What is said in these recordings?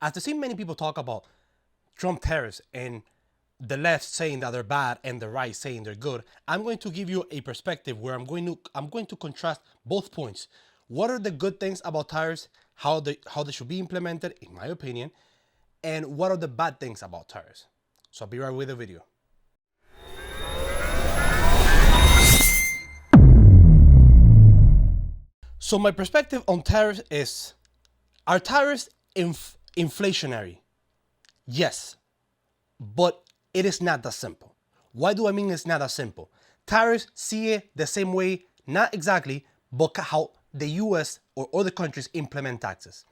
After seeing many people talk about Trump tariffs and the left saying that they're bad and the right saying they're good, I'm going to give you a perspective where I'm going to contrast both points. What are the good things about tariffs? How they should be implemented, in my opinion, and what are the bad things about tariffs? So I'll be right with the video. So my perspective on tariffs is: are tariffs inflationary? Yes, but it is not that simple. Why do I mean it's not that simple? Tariffs see it the same way, not exactly, but how the US or other countries implement taxes.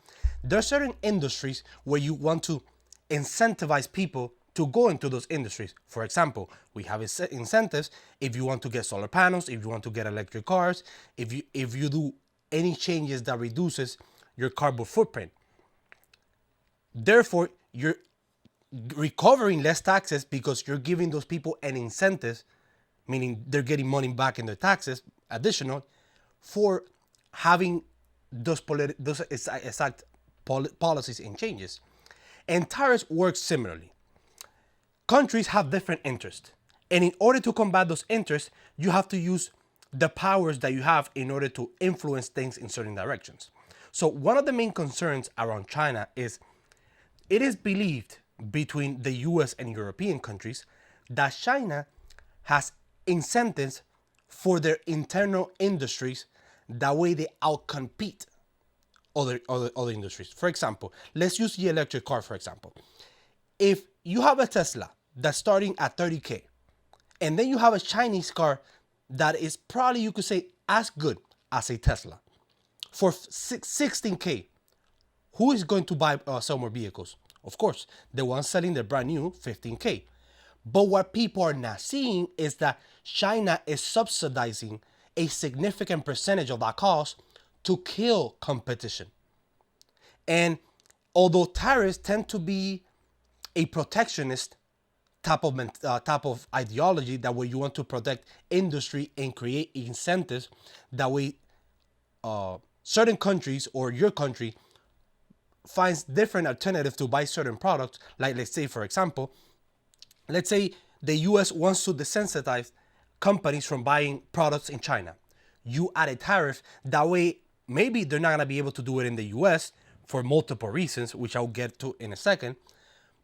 There are certain industries where you want to incentivize people to go into those industries. For example, we have incentives if you want to get solar panels, if you want to get electric cars, if you do any changes that reduces your carbon footprint. Therefore, you're recovering less taxes because you're giving those people an incentive, meaning they're getting money back in their taxes, additional, for having those exact policies and changes. And tariffs work similarly. Countries have different interests. And in order to combat those interests, you have to use the powers that you have in order to influence things in certain directions. So one of the main concerns around China is it is believed between the US and European countries that China has incentives for their internal industries. That way they outcompete other industries. For example, let's use the electric car, for example. If you have a Tesla that's starting at 30K, and then you have a Chinese car that is probably, you could say, as good as a Tesla for 16K, who is going to buy sell more vehicles? Of course, the ones selling the brand new 15K. But what people are not seeing is that China is subsidizing a significant percentage of that cost to kill competition. And although tariffs tend to be a protectionist type of ideology, that way you want to protect industry and create incentives, that way certain countries or your country finds different alternatives to buy certain products. Like, let's say, for example, let's say the US wants to desensitize companies from buying products in China. You add a tariff, that way maybe they're not going to be able to do it in the US for multiple reasons, which I'll get to in a second.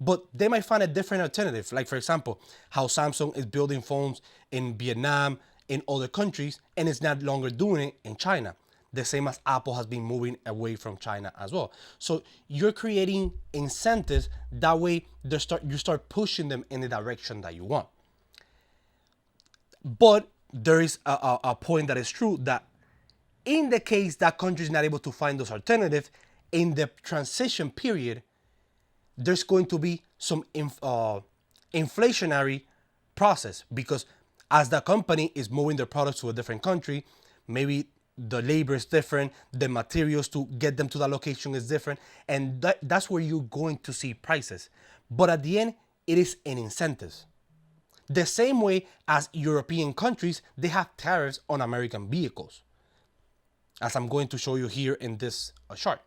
But they might find a different alternative. Like, for example, how Samsung is building phones in Vietnam, in other countries, and it's not longer doing it in China. The same as Apple has been moving away from China as well. So you're creating incentives, that way you start pushing them in the direction that you want. But there is a point that is true, that in the case that country is not able to find those alternatives, in the transition period, there's going to be some inflationary process, because as the company is moving their products to a different country, maybe the labor is different, the materials to get them to that location is different, and that's where you're going to see prices. But at the end, it is an incentive. The same way as European countries, they have tariffs on American vehicles, as I'm going to show you here in this chart.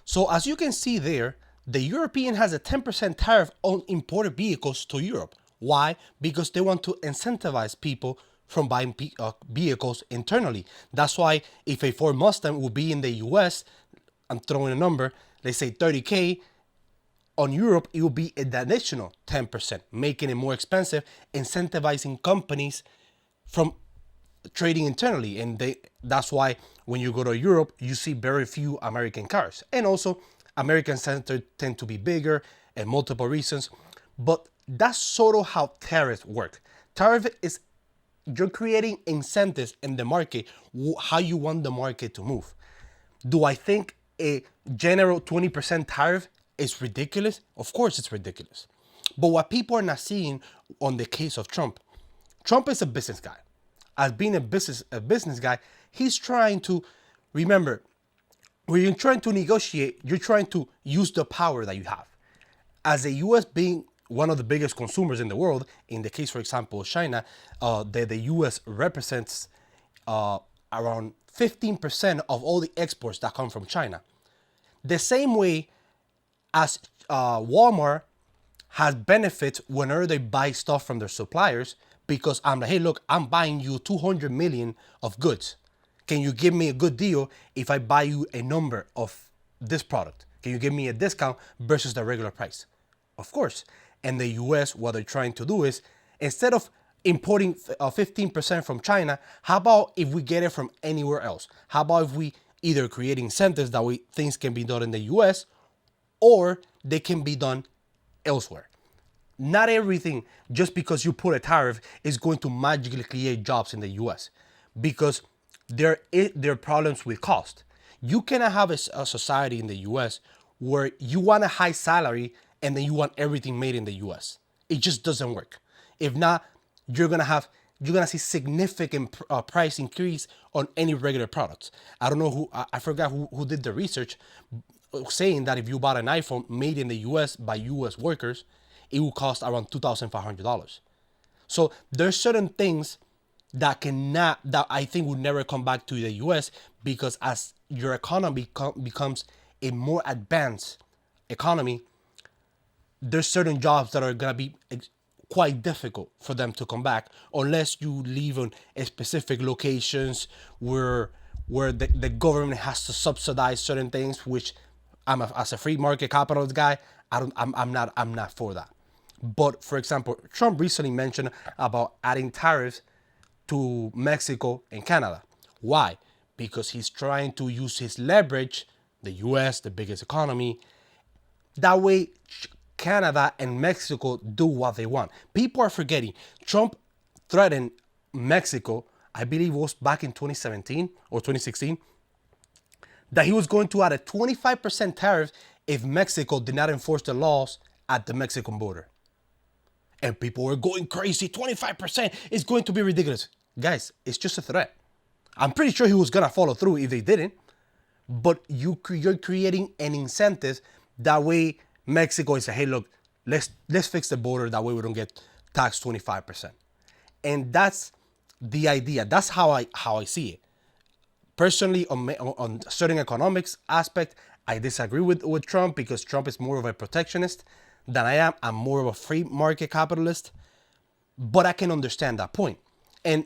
So as you can see there, the European has a 10% tariff on imported vehicles to Europe. Why? Because they want to incentivize people from buying vehicles internally. That's why if a Ford Mustang will be in the US, I'm throwing a number, let's say 30K, on Europe, it will be an additional 10%, making it more expensive, incentivizing companies from trading internally. And that's why when you go to Europe, you see very few American cars. And also, American centers tend to be bigger, and multiple reasons. But that's sort of how tariffs work. Tariff is, you're creating incentives in the market, how you want the market to move. Do I think a general 20% tariff is ridiculous? Of course it's ridiculous. But what people are not seeing on the case of Trump is a business guy. As being a business guy, he's trying to, remember, when you're trying to negotiate, you're trying to use the power that you have. As the US being one of the biggest consumers in the world, in the case, for example, China, the US represents around 15% of all the exports that come from China. The same way, as Walmart has benefits whenever they buy stuff from their suppliers, because I'm like, hey, look, I'm buying you 200 million of goods. Can you give me a good deal if I buy you a number of this product? Can you give me a discount versus the regular price? Of course. And the US, what they're trying to do is, instead of importing 15% from China, how about if we get it from anywhere else? How about if we either create incentives that way things can be done in the US, or they can be done elsewhere? Not everything, just because you put a tariff, is going to magically create jobs in the US, because there are problems with cost. You cannot have a society in the US where you want a high salary and then you want everything made in the US. It just doesn't work. If not, you're gonna see significant price increase on any regular products. I don't know I forgot who did the research, saying that if you bought an iPhone made in the US by US workers, it will cost around $2,500. So there's certain things that I think would never come back to the US, because as your economy becomes a more advanced economy, there's certain jobs that are gonna be quite difficult for them to come back unless you live on a specific locations where the government has to subsidize certain things, which as a free market capitalist guy, I'm not for that. But for example, Trump recently mentioned about adding tariffs to Mexico and Canada. Why? Because he's trying to use his leverage, the US, the biggest economy. That way, Canada and Mexico do what they want. People are forgetting Trump threatened Mexico, I believe it was back in 2017 or 2016, that he was going to add a 25% tariff if Mexico did not enforce the laws at the Mexican border. And people were going crazy. 25% is going to be ridiculous. Guys, it's just a threat. I'm pretty sure he was going to follow through if they didn't. But you're creating an incentive. That way, Mexico is saying, hey, look, let's fix the border. That way we don't get taxed 25%. And that's the idea. That's how I see it. Personally, on certain economics aspect, I disagree with Trump, because Trump is more of a protectionist than I am. I'm more of a free market capitalist. But I can understand that point. And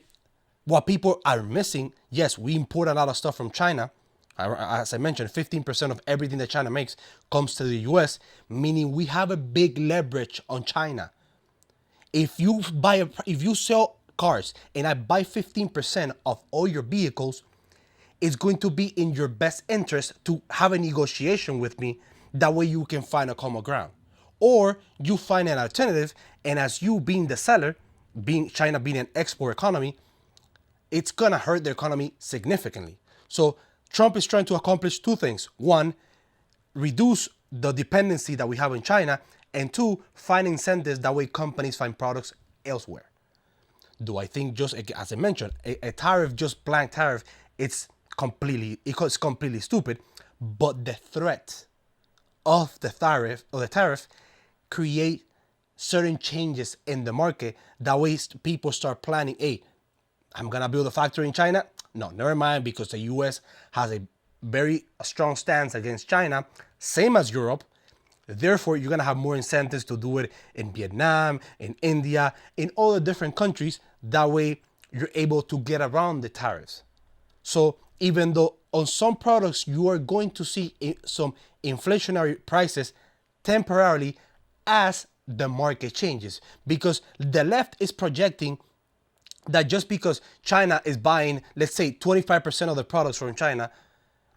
what people are missing, yes, we import a lot of stuff from China. As I mentioned, 15% of everything that China makes comes to the US, meaning we have a big leverage on China. If you sell cars and I buy 15% of all your vehicles, it's going to be in your best interest to have a negotiation with me. That way you can find a common ground. Or you find an alternative, and as you being the seller, China being an export economy, it's gonna hurt the economy significantly. So Trump is trying to accomplish two things. One, reduce the dependency that we have in China, and two, find incentives that way companies find products elsewhere. Do I think, just as I mentioned, a tariff, just blank tariff, it's completely stupid. But the threat of the tariff create certain changes in the market. That way people start planning, hey, I'm gonna build a factory in China. No, never mind, because the US has a very strong stance against China, same as Europe. Therefore, you're gonna have more incentives to do it in Vietnam, in India, in all the different countries. That way you're able to get around the tariffs. So even though on some products you are going to see some inflationary prices temporarily as the market changes, because the left is projecting that just because China is buying, let's say, 25% of the products from China,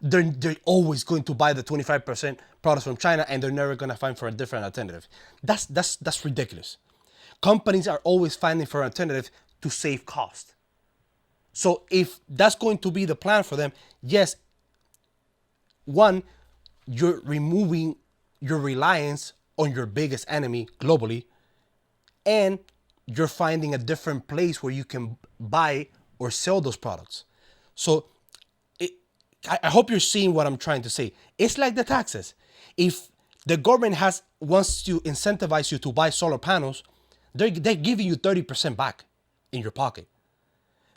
they're always going to buy the 25% products from China, and they're never going to find for a different alternative. That's ridiculous. Companies are always finding for an alternative to save cost. So if that's going to be the plan for them, yes, one, you're removing your reliance on your biggest enemy globally, and you're finding a different place where you can buy or sell those products. So I hope you're seeing what I'm trying to say. It's like the taxes. If the government wants to incentivize you to buy solar panels, they're giving you 30% back in your pocket.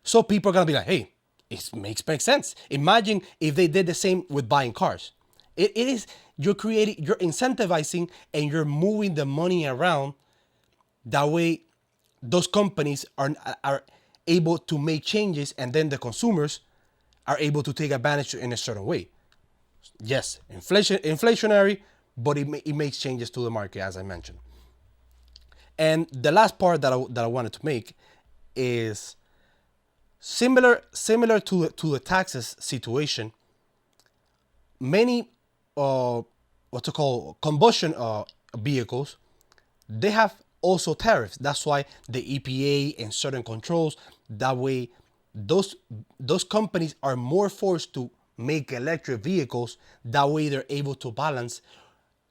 So people are gonna be like, hey, it makes sense. Imagine if they did the same with buying cars. It is, you're creating, you're incentivizing, and you're moving the money around. That way, those companies are able to make changes, and then the consumers are able to take advantage in a certain way. Yes, inflationary, but it makes changes to the market, as I mentioned. And the last part that I wanted to make is similar to the taxes situation. Many what's it called, combustion vehicles, they have also tariffs. That's why the EPA and certain controls. That way, those those companies are more forced to make electric vehicles. That way, they're able to balance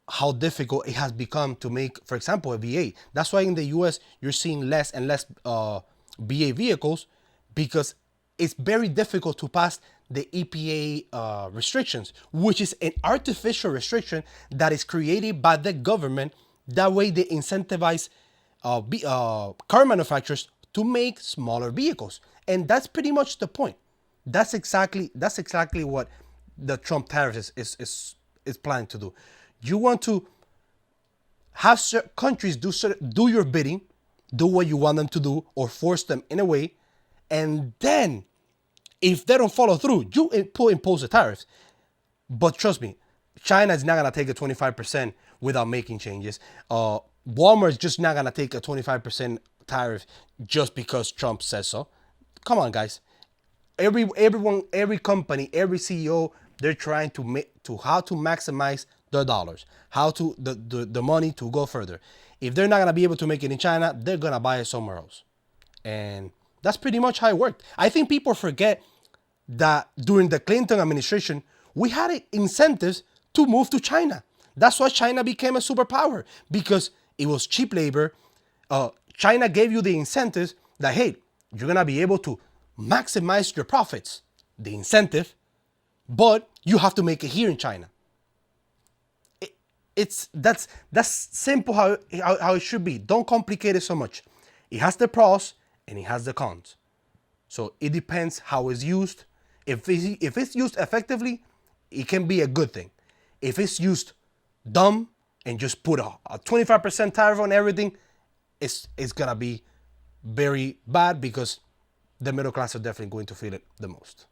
how difficult it has become to make, for example, a VA. That's why in the US you're seeing less and less VA vehicles, because it's very difficult to pass the EPA restrictions, which is an artificial restriction that is created by the government. That way they incentivize car manufacturers to make smaller vehicles, and that's pretty much the point. That's exactly what the Trump tariffs is planning to do. You want to have countries do your bidding, do what you want them to do, or force them in a way, and then if they don't follow through, you impose the tariffs. But trust me, China is not gonna take a 25% without making changes. Walmart is just not gonna take a 25% tariff just because Trump says so. Come on, guys. Every company, every CEO, they're trying to make to how to maximize the dollars, how to the money to go further. If they're not gonna be able to make it in China, they're gonna buy it somewhere else, and that's pretty much how it worked. I think people forget that during the Clinton administration, we had incentives to move to China. That's why China became a superpower, because it was cheap labor. China gave you the incentives that, hey, you're gonna be able to maximize your profits, the incentive, but you have to make it here in China. That's simple how it should be. Don't complicate it so much. It has the pros and it has the cons. So it depends how it's used. If it's used effectively, it can be a good thing. If it's used dumb and just put a 25% tariff on everything, it's gonna be very bad, because the middle class are definitely going to feel it the most.